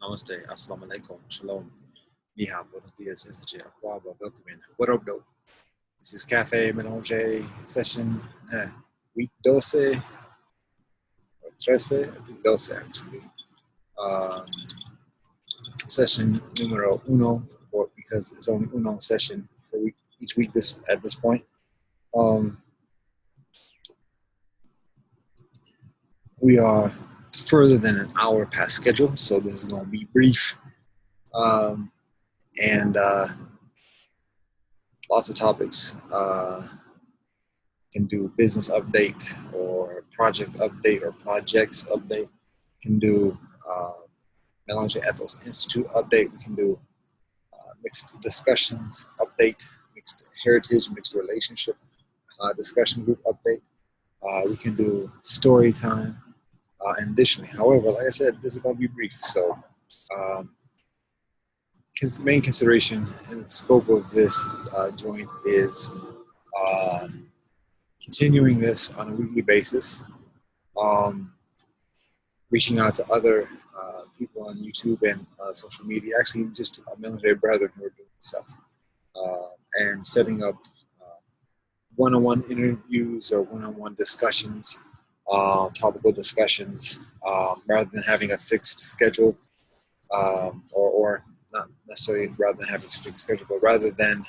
Namaste, Assalamu alaikum, Shalom, Niha, Buenos dias, Ezekiel, Aquaba, welcome in. What up, though? This is Café Mélangé session week 12, or 13, I think 12 actually. Um, Session numero uno, or because it's only uno session for each week at this point. We are further than an hour past schedule, so this is going to be brief. And lots of topics. Can do business update or project update or projects update. Can do Mélangé Ethos Institute update. We can do mixed discussions update, mixed heritage, mixed relationship discussion group update. We can do story time. And additionally, however, like I said, this is going to be brief. So main consideration in the scope of this joint is continuing this on a weekly basis, reaching out to other people on YouTube and social media, actually just Mélangé brethren who are doing stuff, and setting up one-on-one interviews or one-on-one discussions, topical discussions, rather than having a fixed schedule, or not necessarily rather than having a fixed schedule, but rather than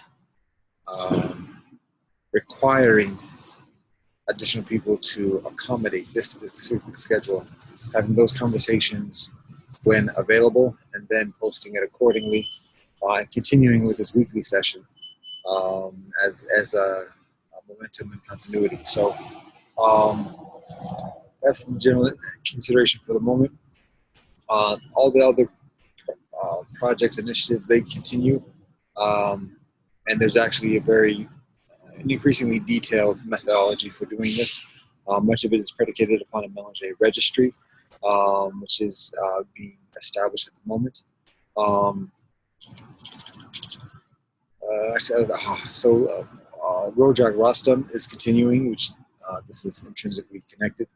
requiring additional people to accommodate this specific schedule, having those conversations when available, and then posting it accordingly, and continuing with this weekly session as a momentum and continuity. So that's the general consideration for the moment. All the other projects, initiatives, they continue, and there's actually an increasingly detailed methodology for doing this. Much of it is predicated upon a Mélangé registry, which is being established at the moment. Rojak Rostam is continuing, which this is intrinsically connected.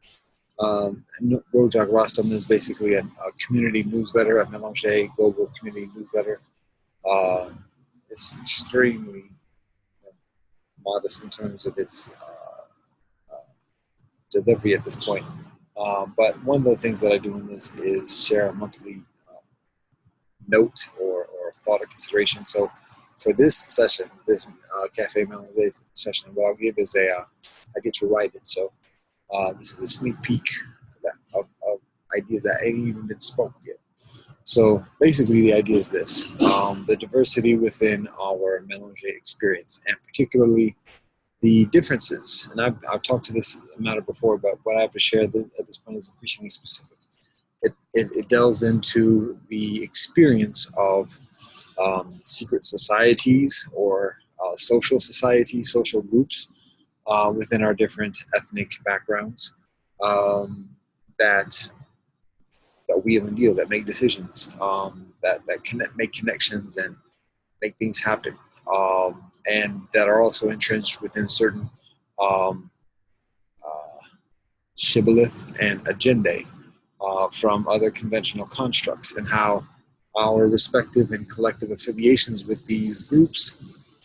Rojak Rostam is basically a community newsletter, a Mélangé global community newsletter. It's extremely modest in terms of its delivery at this point. But one of the things that I do in this is share a monthly note or thought or consideration. So for this session, this Café Mélangé session, what I'll give is I get you right. And so this is a sneak peek of ideas that ain't even been spoken yet. So basically the idea is this: the diversity within our Mélangé experience, and particularly the differences. And I've talked to this matter before, but what I have to share at this point is increasingly specific. It delves into the experience of secret societies or social societies, social groups within our different ethnic backgrounds that wheel and deal, that make decisions, that make connections and make things happen, and that are also entrenched within certain shibboleth and agendae from other conventional constructs, and how our respective and collective affiliations with these groups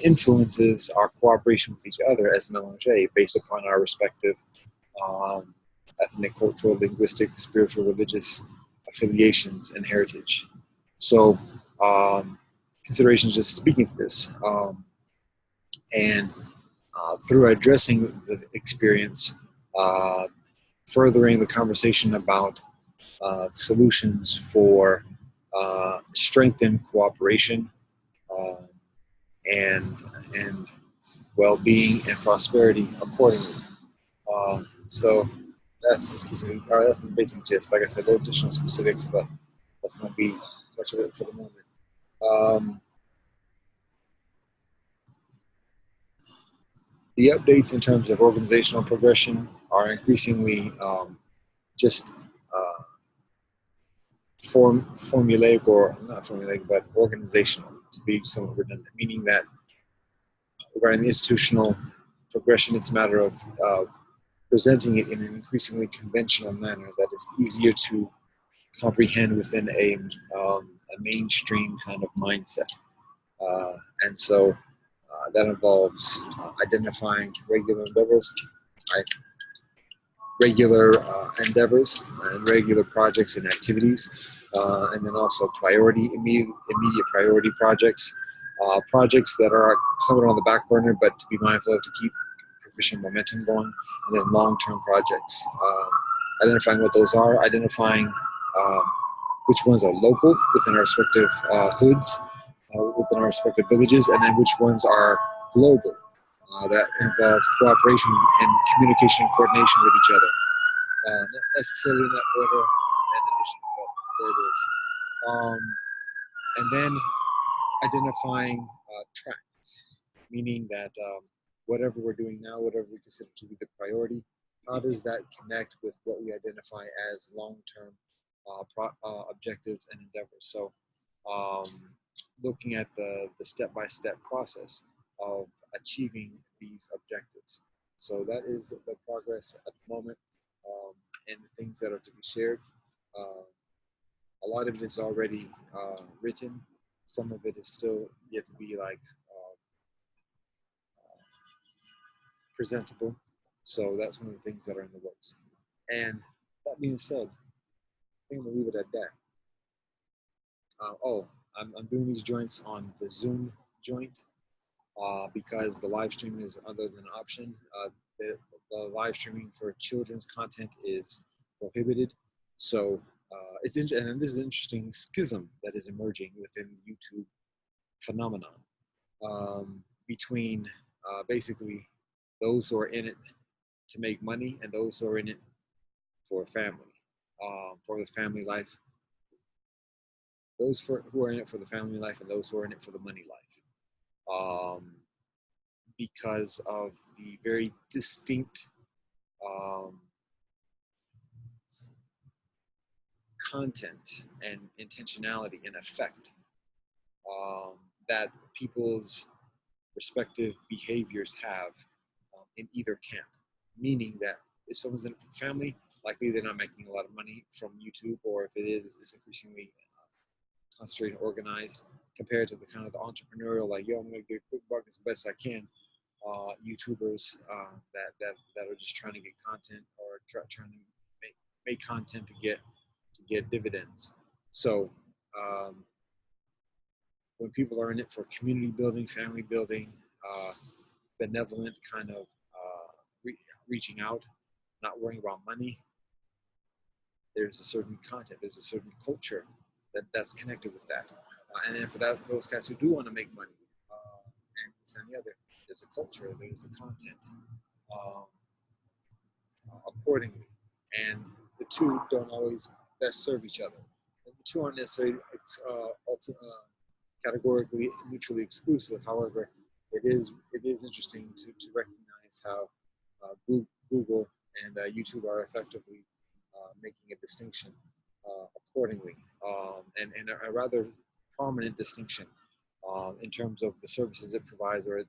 influences our cooperation with each other as Mélangé based upon our respective ethnic, cultural, linguistic, spiritual, religious affiliations and heritage. So considerations just speaking to this, and through addressing the experience, furthering the conversation about solutions for strengthened cooperation and well-being and prosperity accordingly. So that's that's the basic gist. Like I said, there are additional specifics, but that's going to be much of it for the moment. The updates in terms of organizational progression are increasingly just formulaic, or not formulaic, but organizational, to be somewhat redundant, meaning that regarding the institutional progression, it's a matter of presenting it in an increasingly conventional manner that is easier to comprehend within a mainstream kind of mindset. And so that involves identifying regular endeavors and regular projects and activities, and then also immediate priority projects, projects that are somewhat on the back burner, but to be mindful of to keep proficient momentum going, and then long-term projects. Identifying what those are, identifying which ones are local within our respective hoods, within our respective villages, and then which ones are global, that involve cooperation and communication and coordination with each other. Not necessarily in that order and addition, but there it is. And then identifying tracks, meaning that whatever we're doing now, whatever we consider to be the priority, how does that connect with what we identify as long-term objectives and endeavors? So looking at the step-by-step process of achieving these objectives. So that is the progress at the moment, and the things that are to be shared. A lot of it is already written. Some of it is still yet to be presentable. So that's one of the things that are in the works. And that being said, I think I'm gonna leave it at that. I'm doing these joints on the Zoom joint because the live streaming is other than an option. The live streaming for children's content is prohibited. So it's and this is an interesting schism that is emerging within the YouTube phenomenon between basically those who are in it to make money and those who are in it for family, for the family life. Those who are in it for the family life and those who are in it for the money life. Because of the very distinct content and intentionality and effect that people's respective behaviors have in either camp. Meaning that if someone's in a family, likely they're not making a lot of money from YouTube, or if it is, it's increasingly concentrated and organized compared to the kind of the entrepreneurial, like, yo, I'm gonna get a quick buck as best I can. YouTubers that are just trying to get content or trying to make content to get dividends. So when people are in it for community building, family building, benevolent kind of reaching out, not worrying about money, there's a certain content, there's a certain culture that's connected with that. And then for those guys who do want to make money, and this and the other, there's a culture, there's a content accordingly. And the two don't always best serve each other. And the two aren't necessarily categorically mutually exclusive. However, it is interesting to recognize how Google and YouTube are effectively making a distinction accordingly, and a rather prominent distinction in terms of the services it provides or it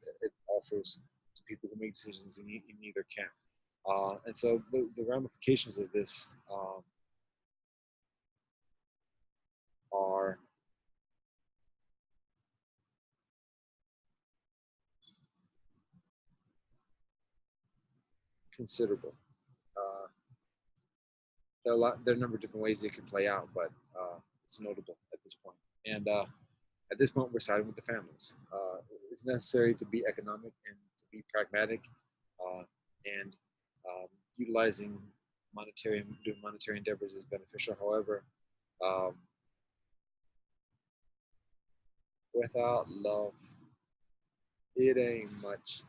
offers to people who make decisions in either camp. And so the ramifications of this are considerable. There are a number of different ways it can play out, but it's notable at this point. And at this point, we're siding with the families. It's necessary to be economic and to be pragmatic, and utilizing doing monetary endeavors is beneficial. However, without love, it ain't much.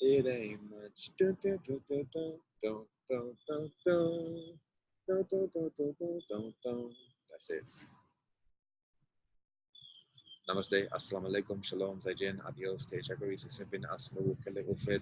It ain't much. Dun, dun, dun, dun, dun, dun, dun, dun, dun. Dun, dun, dun, dun, dun, dun, dun. That's it. Namaste, assalamu alaikum, shalom, zaijian, adios, te chakari, se simpin asmaru kele ufid.